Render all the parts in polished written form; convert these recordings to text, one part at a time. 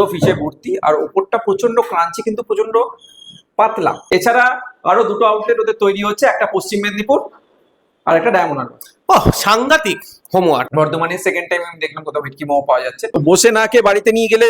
পুরো ফিশে ভর্তি, আর ওপরটা প্রচন্ড ক্রাঞ্চি কিন্তু প্রচন্ড পাতলা। এছাড়া আরো দুটো আউটলেট ওদের তৈরি হচ্ছে, একটা পশ্চিম মেদিনীপুর আর একটা ডায়মন্ড হারবার। ওহ, সাংঘাতিক হোমওয়ার্ক। বর্ধমানে সেকেন্ড টাইম আমি দেখলাম কোথাও ভেটকি মোমো পাওয়া যাচ্ছে, তো বসে না খেয়ে বাড়িতে নিয়ে গেলে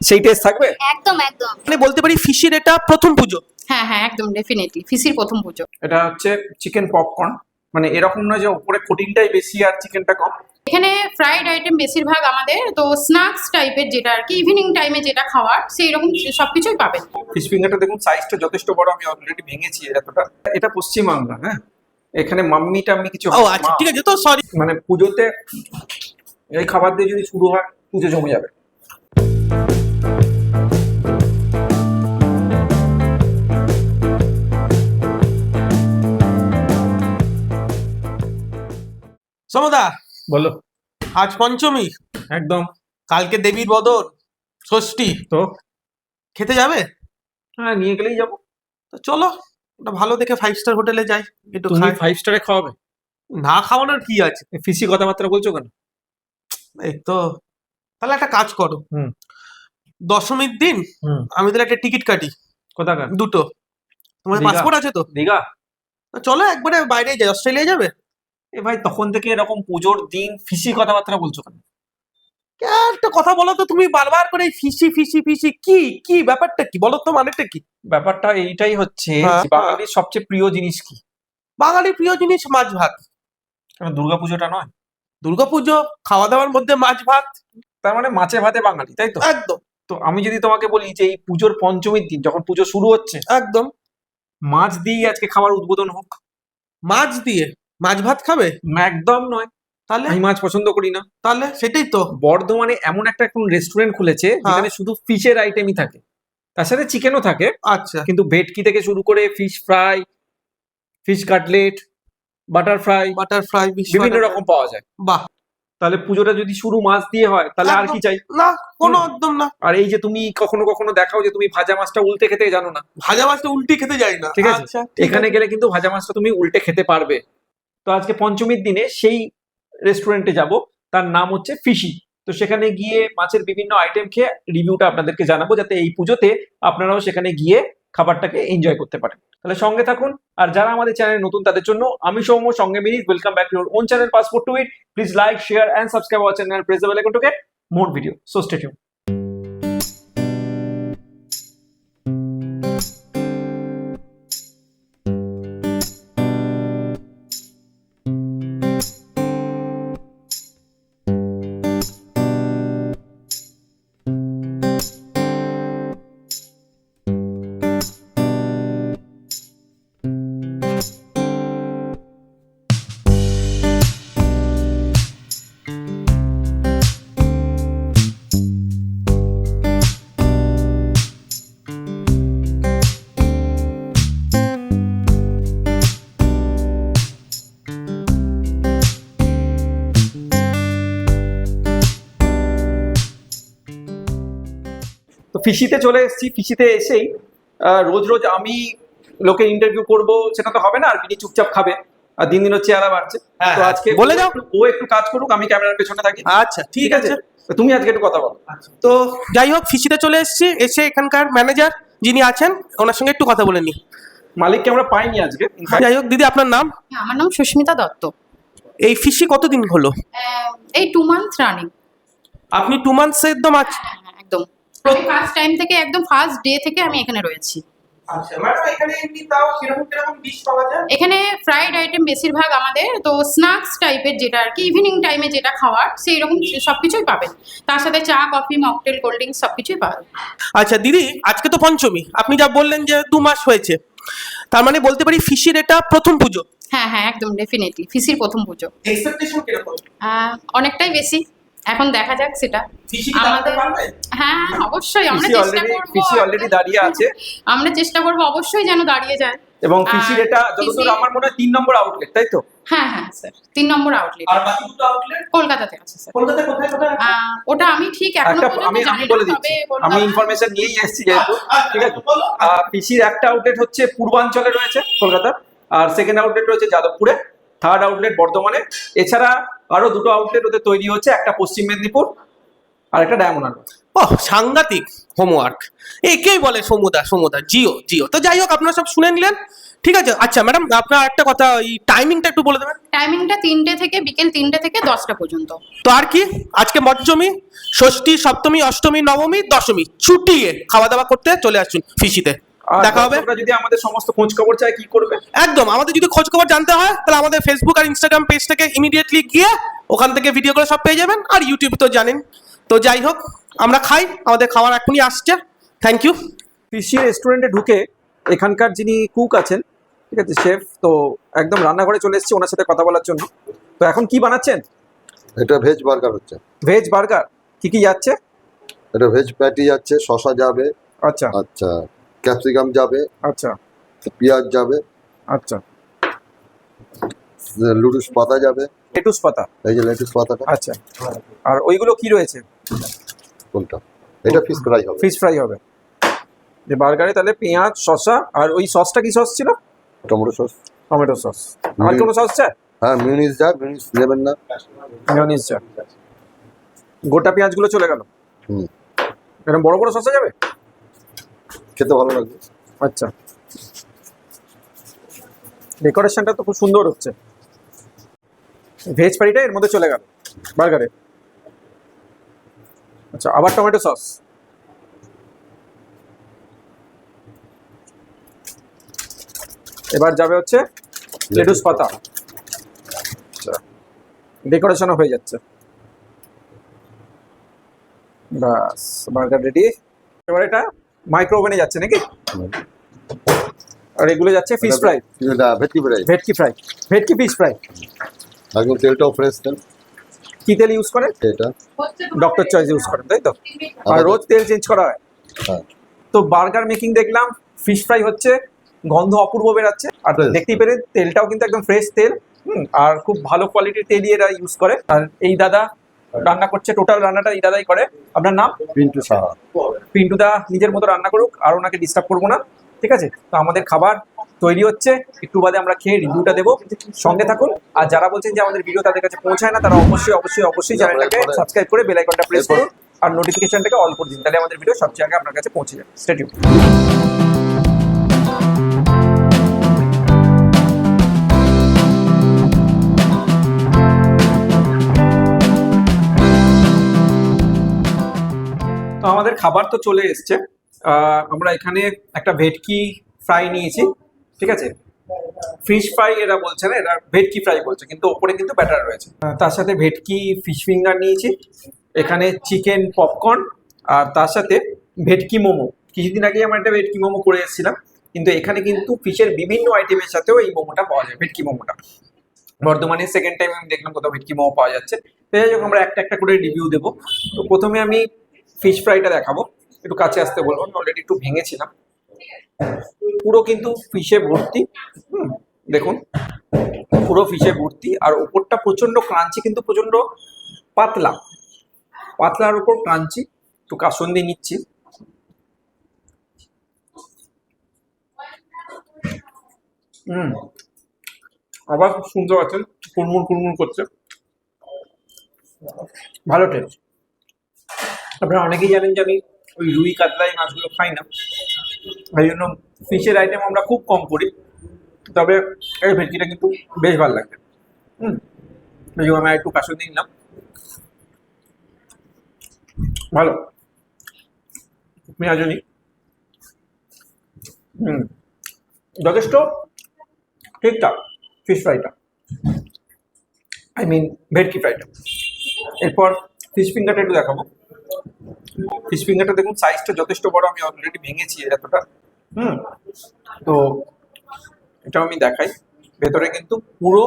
সেই টেস্ট থাকবে। একদম একদম। মানে বলতে পারি ফিশির এটা প্রথম পুজো। হ্যাঁ হ্যাঁ একদম ডেফিনেটলি ফিশির প্রথম পুজো। এটা হচ্ছে চিকেন পপকর্ন, মানে এরকম নয় যে উপরে কোটিংটাই বেশি আর চিকেনটা কম। এখানে ফ্রাইড আইটেম বেশিরভাগ আমাদের, তো স্ন্যাক্স টাইপের যেটা আর কি ইভিনিং টাইমে যেটা খাওয়ার সেই রকম সবকিছুই পাবেন। ফিশ ফিঙ্গারটা দেখুন সাইজটা যথেষ্ট বড়, আমি অলরেডি ভেঙেছি এতটা। এটা পশ্চিমবাংলা, হ্যাঁ, এখানে মাম্মি টাম্মি কিছু ও আচ্ছা, ঠিক আছে, তো সরি। মানে পুজোতে এই খাবার দিয়ে যদি শুরু হয় পুজো জমে যাবে। সমদা, বলো। আজ পঞ্চমী, একদম। কালকে দেবীর বদল, ষষ্ঠী, তো খেতে যাবে? হ্যাঁ, নিয়ে গেলেই যাবো। তো চলো একটা ভালো দেখে 5 স্টার হোটেলে যাই, একটু তুমি খাই। 5 স্টারে খাওয়াবে? না খাওয়ানোর কি আছে? ফিসি কথাবার্তা বলছো কেন? এই তো, তাহলে একটা কাজ করো, হুম। দশমীর দিন আমি তাহলে একটা টিকিট কাটি, কোথাকার? দুটো। তোমার দীঘা? পাসপোর্ট আছে তো? দীঘা? তো চলো একবারে বাইরে যাই, অস্ট্রেলিয়া যাবে? এ ভাই, তখন থেকে এরকম পুজোর দিন ফিসি কথাবার্তা বলছো কেন? একটা কথা বলো তো, তুমি বারবার করে এই ফিশি ফিশি ফিশি, কি কি ব্যাপারটা কি বলো তো, মানেটা কি? ব্যাপারটা এইটাই হচ্ছে, হ্যাঁ। যে বাঙালির সবচেয়ে প্রিয় জিনিস কি? বাঙালির প্রিয় জিনিস মাছ ভাত। কেন দুর্গাপুজোটা নয়? দুর্গাপুজো খাওয়া দাওয়ার মধ্যে মাছ ভাত, তার মানে মাছে ভাতে বাঙালি, তাই তো? একদম তো আমি যদি তোমাকে বলি যে এই পুজোর পঞ্চমীর দিন যখন পুজো শুরু হচ্ছে, একদম। মাছ দিয়ে আজকে খাবার উদ্বোধন হোক। মাছ দিয়ে মাছ ভাত খাবে? একদম নয়। তাহলে আমি মাছ পছন্দ করি না। তাহলে সেটাই তো। বর্ধমানে এমন একটা এখন রেস্টুরেন্ট খুলেছে যেখানে শুধু ফিশের আইটেমই থাকে, তার সাথে চিকেনও থাকে। আচ্ছা, কিন্তু ভেটকি থেকে শুরু করে fish fry, fish cutlet, butter fry, butterfly, বিভিন্ন রকম পাওয়া যায়। বাহ, তাহলে পুজোটা যদি শুরু মাছ দিয়ে হয় তাহলে আর কি চাই? না কোনো একদম না। আর এই যে তুমি কখনো কখনো দেখাও যে তুমি ভাজা মাছটা উল্টে খেতে জানো না, ভাজা মাছটা উল্টে খেতে যাই না, ঠিক আছে? আচ্ছা, ঠিক এখানে আছে। গেলে কিন্তু ভাজা মাছটা তুমি উল্টে খেতে পারবে। তো আজকে পঞ্চমীর দিনে সেই রেস্টুরেন্টে যাব, তার নাম হচ্ছে ফিশি। তো সেখানে গিয়ে মাছের বিভিন্ন আইটেম খেয়ে রিভিউটা আপনাদেরকে জানাবো, যাতে এই পুজোতে আপনারাও সেখানে গিয়ে খাবারটাকে এনজয় করতে পারেন। তাহলে সঙ্গে থাকুন। আর যারা আমাদের চ্যানেলে নতুন তাদের জন্য আমি সৌম্য, সঙ্গে minute, welcome back to your own channel passport to eat. Please like, share and subscribe our channel, press the bell icon to get more video. So stay tuned. তো ফিশিতে চলে এসেছি। ফিশিতে এসেই রোজ রোজ আমি লোকে ইন্টারভিউ করব সেটা তো হবে না, আর বিনি চুপচাপ খাবে, আর দিন দিন চেহারা বাড়ছে। হ্যাঁ, তো আজকে বলে দাও। ও একটু কাজ করুক, আমি ক্যামেরার পেছনে থাকি। আচ্ছা, ঠিক আছে। তো তুমি আজকে একটু কথা বলো। তো যাই হোক, ফিশিতে চলে এসেছি, এসে এখানকার ম্যানেজার যিনি আছেন ওনার সঙ্গে একটু কথা বলে নি। মালিককে আমরা পাইনি আজকে। যাই হোক, দিদি আপনার নাম? হ্যাঁ, আমার নাম সুস্মিতা দত্ত। এই ফিশি কতদিন হলো? এই 2 মান্থ রানিং। আপনি 2 মান্থস একদম আছেন? হ্যাঁ একদম, আমি ফার্স্ট টাইম থেকে একদম ফার্স্ট ডে থেকে আমি এখানে রয়েছি। আচ্ছা ম্যাডাম, এখানে এমনি তাও কিরকম কিরকম ডিশ পাওয়া যায়? এখানে ফ্রাইড আইটেম বেশিরভাগ আমাদের, তো স্ন্যাক্স টাইপের যেটা আর কি ইভিনিং টাইমে যেটা খাওয়ার সেই রকম সবকিছুই পাবেন। তার সাথে চা, কফি, মকটেল, কোল্ড ড্রিঙ্কস সবকিছুই পাবেন। আচ্ছা দিদি, আজকে তো পঞ্চমী, আপনি যা বললেন যে 2 মাস হয়েছে, তার মানে বলতে পারি ফিশির এটা প্রথম পুজো। হ্যাঁ হ্যাঁ একদম ডেফিনেটলি ফিশির প্রথম পুজো। এক্সপেকটেশন কিরকম? অনেকটাই বেশি, এখন দেখা যাক সেটা। ফিশি কি দাঁড়াতে পারবে? হ্যাঁ অবশ্যই, আমরা ফিশি চেষ্টা অলরেডি করব। ফিশি অলরেডি দাঁড়িয়ে আছে, আমরা চেষ্টা করব অবশ্যই যেন দাঁড়িয়ে যায়। এবং ফিশির এটা যতদূর ফিশি- আমার মনে হয় 3 নম্বর আউটলেট, তাই তো? হ্যাঁ হ্যাঁ স্যার, 3 নম্বর আউটলেট আর বাকি দুটো আউটলেট কলকাতাতে আছে স্যার। কলকাতায় কোথায় কোথায় আছে? ওটা আমি ঠিক এখনো একটা পর্যন্ত আমি জানি না, বলে তবে দিচ্ছি, আমি কলকাতা- ইনফরমেশন নিয়েই এসেছি যেহেতু, ঠিক আছে? বলো। পিসির একটা আউটলেট হচ্ছে পূর্বাঞ্চলে রয়েছে কলকাতা, আর সেকেন্ড আউটলেট রয়েছে যাদবপুরে, থার্ড আউটলেট বর্ধমানে। এছাড়া আরো দুটো আউটলেট ওদের তৈরি হচ্ছে, একটা পশ্চিম মেদিনীপুর আর একটা ডায়মন্ড হারবার। সাংঘাতিক হোমওয়ার্ক, একেই বলে সমুদা জিও। তো যাই হোক, আপনারা সব শুনে নিলেন, ঠিক আছে। আচ্ছা ম্যাডাম, আপনার একটা কথা, এই টাইমিংটা একটু বলে দেবেন। টাইমিংটা 3টে থেকে বিকেল 3টে থেকে 10টা পর্যন্ত। তো আর কি, আজকে পঞ্চমী, ষষ্ঠী, সপ্তমী, অষ্টমী, নবমী, দশমী ছুটিয়ে খাওয়া দাওয়া করতে চলে আসুন ফিশিতে, আর দেখা হবে। দর্শকরা যদি আমাদের সমস্ত খোঁজ খবর চায় কি করবে? একদম, আমাদের যদি খোঁজ খবর জানতে হয় তাহলে আমাদের ফেসবুক আর ইনস্টাগ্রাম পেজ থেকে ইমিডিয়েটলি গিয়ে ওখান থেকে ভিডিও করে সব পেয়ে যাবেন, আর ইউটিউব তো জানেন। তো যাই হোক, আমরা খাই, আমাদের খাবার এখনই আসছে। Thank you. ফিশি রেস্টুরেন্টে ঢুকে এখানকার যিনি কুক আছেন, ঠিক আছে, শেফ, তো একদম রান্নাঘরে চলে এসেছি ওনার সাথে কথা বলার জন্য। তো এখন কি বানাচ্ছেন? এটা ভেজ বার্গার হচ্ছে। ভেজ বার্গার, কি কি যাচ্ছে? এটা ভেজ প্যাটি যাচ্ছে, শসা যাবে, আচ্ছা আচ্ছা ক্যাপসিকাম যাবে, আচ্ছা পেঁয়াজ যাবে, আচ্ছা, লুটুস পাতা যাবে, লেটুস পাতা, এই যে লেটুস পাতাটা। আচ্ছা। আর ওইগুলো কি রয়েছে? কোনটা? এটা ফিশ ফ্রাই হবে। ফিশ ফ্রাই হবে। যে বার্গারে তাহলে পেঁয়াজ, শসা, আর ওই সসটা কি সস ছিল? Tomato sauce. Tomato sauce. আর কোনো সস চাই? হ্যাঁ, মিউনিস যা, মিউনিস নেবেন না? মেয়োনিজ চা। গোটা পেঁয়াজগুলো চলে গেল। হুম, এরকম বড় বড় শসা যাবে? খেতে ভালো লাগবে। আচ্ছা, ডেকোরেশনটা তো খুব সুন্দর হচ্ছে। ভেজ ফ্রাইটা এর মধ্যে চলে গেল বার্গারে। আচ্ছা, আবার টমেটো সস। এবার যাবে হচ্ছে লেটুস পাতা। আচ্ছা, ডেকোরেশনও হয়ে যাচ্ছে। বাস, বার্গার রেডি। এবার এটা মাইক্রো ওভেনে যাচ্ছে নাকি? আর এগুলো যাচ্ছে ফিশ ফ্রাই। এটা ভেটকি ফ্রাই। ভেটকি ফ্রাই, ভেটকি ফিশ ফ্রাই। একদম তেলটাও ফ্রেশ তেল। কি তেল ইউজ করেন? এটা ডক্টর চয়েস ইউজ করেন, তাই তো? আর রোজ তেল চেঞ্জ করা হয়। হ্যাঁ, তো বার্গার মেকিং দেখলাম, ফিশ ফ্রাই হচ্ছে, গন্ধ অপূর্ব বেরাচ্ছে। আর Fresh. দেখতেই পেরে তেলটাও কিন্তু একদম ফ্রেশ তেল। আর খুব ভালো কোয়ালিটির তেলই এরা ইউজ করে। আর এই দাদা রান্না করছে, টোটাল রান্নাটা এই দাদাই করে। আপনার নাম? পিন্টু সাহা। পিন্টু দা নিজের মতো রান্না করুক, আর ওনাকে ডিস্টার্ব করবো না, ঠিক আছে? তো আমাদের খাবার তৈরি হচ্ছে, একটু বাদে আমরা খেয়ে রিভিউটা দেবো। সঙ্গে থাকুন। আর যারা বলছেন যে আমাদের ভিডিও তাদের কাছে পৌঁছায় না, তারা অবশ্যই চ্যানেলটাকে সাবস্ক্রাইব করে বেল আইকনটা প্রেস করুন আর নোটিফিকেশনটাকে অল করে দিন, তাহলে আমাদের ভিডিও সবচেয়ে আগে আপনার কাছে পৌঁছে যাবে। Stay tune. তো আমাদের খাবার তো চলে এসছে। আমরা এখানে একটা ভেটকি ফ্রাই নিয়েছি, ঠিক আছে? ফিশ ফ্রাই এরা বলছে না, এরা ভেটকি ফ্রাই বলছে, কিন্তু ওপরে কিন্তু ব্যাটার রয়েছে। তার সাথে ভেটকি ফিশ ফিঙ্গার নিয়েছি, এখানে চিকেন পপকর্ন, আর তার সাথে ভেটকি মোমো। কিছুদিন আগে আমরা একটা ভেটকি মোমো করে এসেছিলাম, কিন্তু এখানে কিন্তু ফিশের বিভিন্ন আইটেমের সাথেও এই মোমোটা পাওয়া যায়, ভেটকি মোমোটা। বর্ধমানে সেকেন্ড টাইম আমি দেখলাম কোথাও ভেটকি মোমো পাওয়া যাচ্ছে। তো যাই হোক, আমরা একটা একটা করে রিভিউ দেবো। তো প্রথমে আমি ফিশ ফ্রাইটা দেখাবো, একটু কাছে আসতে বলবো, অলরেডি একটু ভেঙেছিলাম। পুরো কিন্তু ফিশে ভর্তি। দেখুন, পুরো ফিশে ভর্তি। আর ওপরটা প্রচন্ড ক্রাঞ্চি, কিন্তু প্রচন্ড পাতলা, পাতলার উপর ক্রাঞ্চি। একটু কাসন্দি নিচ্ছি। আবার খুব সুন্দর আছেন, কুড়মুড় কুড়মুড় করছে, ভালো টেস্ট। আপনারা অনেকেই জানেন যে আমি ওই রুই কাতলা এই মাছগুলো খাই না, এই জন্য ফিশের আইটেম আমরা খুব কম করি। তবে এই ভেটকিটা কিন্তু বেশ ভালো লাগে। এই জন্য আমি একটু কাসন্দি নিলাম, ভালো পেঁয়াজনি। যথেষ্ট ঠিকঠাক ফিশ ফ্রাইটা, আই মিন ভেটকি ফ্রাইটা। এরপর ফিশ ফিঙ্গারটা একটু দেখাবো। ফিশ ফিঙ্গারটা দেখুন, সাইজটা যথেষ্ট বড়, আমি অলরেডি ভেঙেছি এতটা। তো এটাও আমি দেখাই। ভেতরে কিন্তু পুরো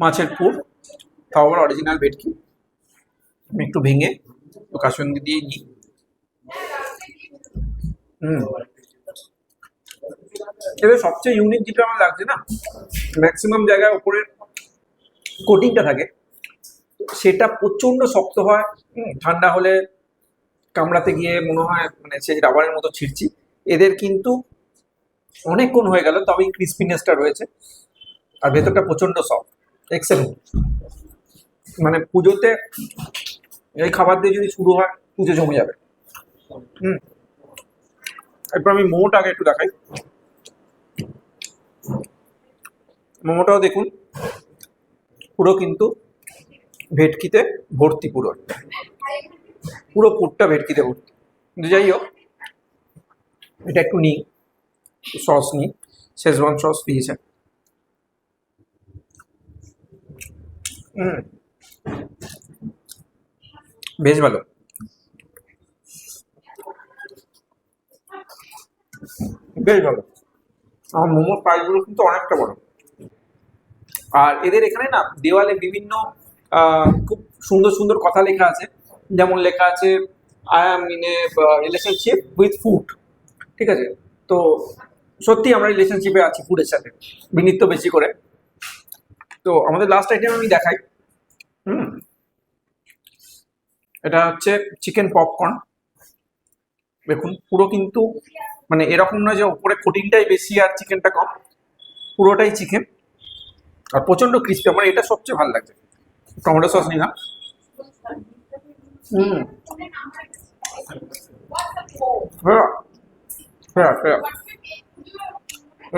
মাছের পুর, তাও আবার অরিজিনাল ভেটকি। আমি একটু ভেঙে একটু কাসন্দি দিয়ে নিই। এবার সবচেয়ে ইউনিক যেটা আমার লাগছে না, ম্যাক্সিমাম জায়গায় উপরে কোটিংটা থাকে, সেটা প্রচন্ড শক্ত হয়। ঠান্ডা হলে কামড়াতে গিয়ে মনে হয় মানে সেই রাবারের মতো ছিঁড়ছি। এদের কিন্তু অনেকক্ষণ হয়ে গেল, তবে ক্রিসপিনেসটা রয়েছে। আর ভেতরটা প্রচন্ড সফট, এক্সেলেন্ট। মানে পুজোতে এই খাবার দিয়ে যদি শুরু হয়, পুজো জমে যাবে। এরপর আমি মোমোটা আগে একটু দেখাই। মোমোটাও দেখুন পুরো কিন্তু ভেটকিতে ভর্তি, পুরো পুরটা ভেটকিতে ভর্তি। কিন্তু যাই হোক, এটা একটু নিই, সস নিই, শেজওয়ান সস দিয়েছে। বেশ ভালো। বেশ ভালো। আমার মোমোর প্রাইসগুলো কিন্তু অনেকটা বড়। আর এদের এখানে না দেওয়ালে বিভিন্ন খুব সুন্দর সুন্দর কথা লেখা আছে। যেমন লেখা আছে I am in a relationship with food. ঠিক আছে, তো সত্যি আমরা রিলেশনশিপে আছি ফুডের সাথে, বিনীত বেশি করে। তো আমাদের লাস্ট আইটেম আমি দেখাই। এটা হচ্ছে চিকেন পপকর্ন। দেখুন পুরো কিন্তু মানে এরকম নয় যে উপরে কোটিংটাই বেশি আর চিকেনটা কম, পুরোটাই চিকেন আর প্রচন্ড ক্রিস্পি। আমার এটা সবচেয়ে ভালো লাগছে। টমেটো সস নিলাম।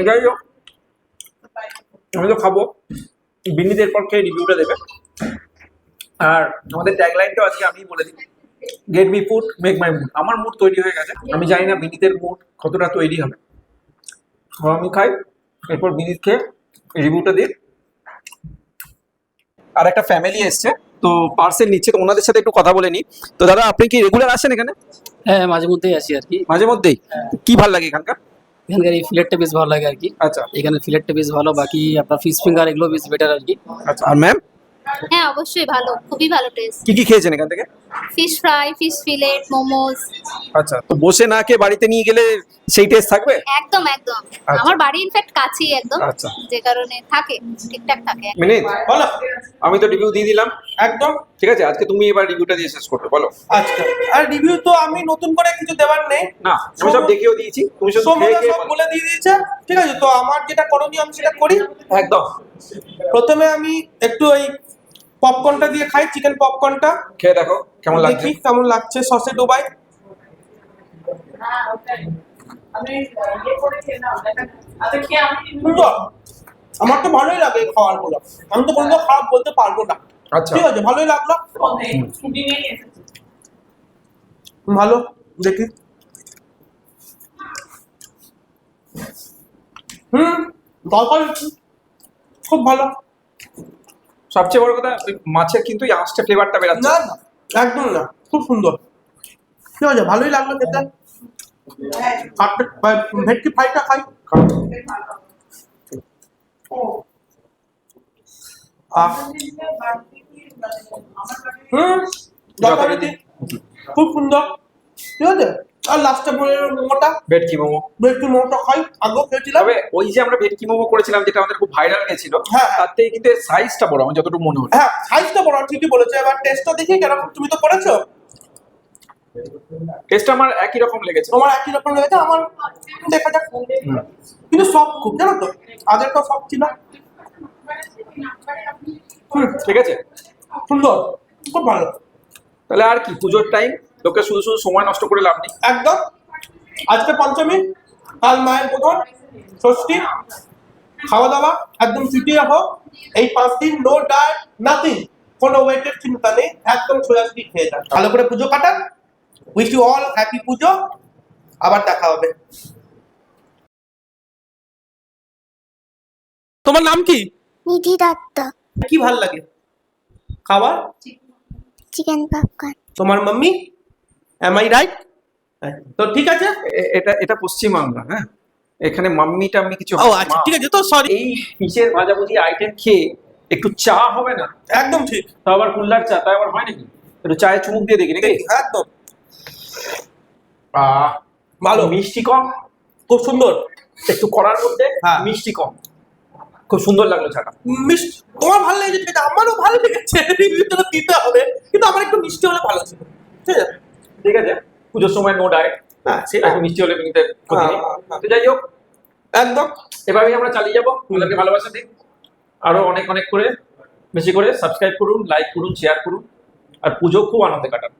যাই হোক, আমি তো খাবো, বিনীতের পর খেয়ে রিভিউটা দেবে। আর আমাদের ট্যাগলাইনটাও আজকে আমি বলে দিই, get me food make my mood. আমার মুড তৈরি হয়ে গেছে, আমি জানি না বিনীতের মুড কতটা তৈরি হবে। আমি খাই, এরপর বিনীত খেয়ে রিভিউটা দিই। আর একটা ফ্যামিলি এসছে, তো পার্সেল নিচ্ছে, তো ওনাদের সাথে একটু কথা বলে নিই। তো দাদা, আপনি কি রেগুলার আসেন এখানে? হ্যাঁ, মাঝে মধ্যেই আসি আর কি। মাঝে মধ্যেই? কি ভালো লাগে এখানকার? এখানকার এই ফিলেটটা বেশ ভালো লাগে আর কি। আচ্ছা এখানে ফিলেটটা বেশ ভালো, বাকি আপনার ফিশ ফিঙ্গার এগুলো বেশ বেটার আর কি। আচ্ছা। আর ম্যাম হ্যাঁ অবশ্যই ভালো, খুবই ভালো টেস্ট। কি কি খেয়েছেন এখান থেকে? Fish fry, fish fillet, momos. আচ্ছা, তো বসে না খেয়ে বাড়িতে নিয়ে গেলে সেই টেস্ট থাকবে? একদম একদম। আচ্ছা। আমার বাড়ি ইনফ্যাক্ট কাছেই একদম, আচ্ছা। যে কারণে থাকে ঠিকঠাক থাকে। মিনিট, বলো। আমি তো রিভিউ দিয়ে দিলাম একদম। ঠিক আছে, আজকে তুমি এবার রিভিউটা দিয়ে শেষ করবে, বলো। আচ্ছা, আর রিভিউ তো আমি নতুন করে কিছু দেবার নেই। না, আমি সব দেখিয়েও দিয়েছি, তুমি শুধু খেয়ে সময় খেয়ে সব বলো। বলে দিয়ে দিয়েছে। ঠিক আছে, তো আমার যেটা করণীয় আমি সেটা করি। একদম। প্রথমে আমি একটু ওই পপকর্নটা দিয়ে খাই, চিকেন পপকর্নটা খেয়ে দেখো কেমন লাগছে। দেখি কেমন লাগছে, সসে ডোবাই। সুন্দর। আমার তো ভালোই লাগে এই খাবারগুলো, আমি তো কোনো খারাপ বলতে পারবো না। আচ্ছা। ঠিক আছে, ভালোই লাগলো। ভালো, দেখি। দরকার খুব ভালো। সবচেয়ে বড় কথা, ওই মাছের কিন্তু এই আঁশটা ফ্লেভারটা বেরাচ্ছে। না না, একদম না, খুব সুন্দর। ঠিক আছে, ভালোই লাগলো খেতে। ভেটকি ফ্রাইটা খাই। যথারীতি খুব সুন্দর। ঠিক আছে, আর লাস্টে মোমোটা, ভেটকি মোমো। ভেটকি মোমোটা খাই, আগেও খেয়েছিলাম। তবে ওই যে আমরা ভেটকি মোমো করেছিলাম যেটা আমাদের খুব ভাইরাল গেছিল, হ্যাঁ। তার থেকে কিন্তু সাইজটা বড় আমার যতটুকু মনে হচ্ছে। হ্যাঁ, সাইজটা বড়, ঠিকই বলেছে। এবার টেস্টটা দেখি কেরকম, তুমি তো করেছো। টেস্ট আমার একই রকম লেগেছে। তোমার একই রকম লেগেছে, আমার দেখা যাক। কিন্তু সব খুব, জানো তো, আগেরটা সব ছিল। ঠিক আছে, সুন্দর, খুব ভালো। তাহলে আর কি, পুজোর টাইম, লোকে শুধু শুধু সময় নষ্ট করে লাভ নেই। একদম। আজকে পঞ্চমী, কাল মায়ের বোধন, ষষ্ঠী, খাওয়া দাওয়া একদম ছুটি রাখো। এই 5 দিন নো ডায়েট, নাথিং, কোনো ওয়েটের চিন্তা নেই, একদম সোজাসুজি খেয়ে যান, ভালো করে পুজো কাটান। উইশ ইউ অল হ্যাপি পুজো। আবার দেখা হবে। তোমার নাম কি? নিধি দত্ত। কি ভাল লাগে খাবার? Chicken popcorn. তোমার মাম্মি, এম আই রাইট? তো ঠিক আছে। এটা এটা পশ্চিমবাংলা, হ্যাঁ, এখানে মাম্মি টাম্মি কিছু ও আচ্ছা, ঠিক আছে, তো সরি। এই ফিশের ভাজাভুজি আইটেম খেয়ে একটু চা হবে না? একদম ঠিক। তা আবার কুল্লার চা, তা আবার হয় নাকি? একটু চায়ে চুমুক দিয়ে দেখি নাকি? একদম আহ, ভালো, মিষ্টি কম, খুব সুন্দর। একটু কড়ার মধ্যে হ্যাঁ। মিষ্টি কম, খুব সুন্দর লাগলো চাটা। মিষ্টি তোমার ভালো লেগেছে, ঠিক আছে, আমারও ভালো লেগেছে। রিভিউটা দিতে হবে, কিন্তু আমার একটু মিষ্টি হলে ভালো ছিল। ঠিক আছে, ঠিক আছে, পুজোর সময় নো ডায়েট, হ্যাঁ সেটা একটু মিষ্টি হলে বিনীতের ক্ষতি নেই। হ্যাঁ। তো যাই হোক, একদম। এভাবেই আমরা চালিয়ে যাবো। আপনাদেরকে ভালোবাসা দিন, আরো অনেক অনেক করে বেশি করে সাবস্ক্রাইব করুন, লাইক করুন, শেয়ার করুন, আর পুজো খুব আনন্দে কাটান।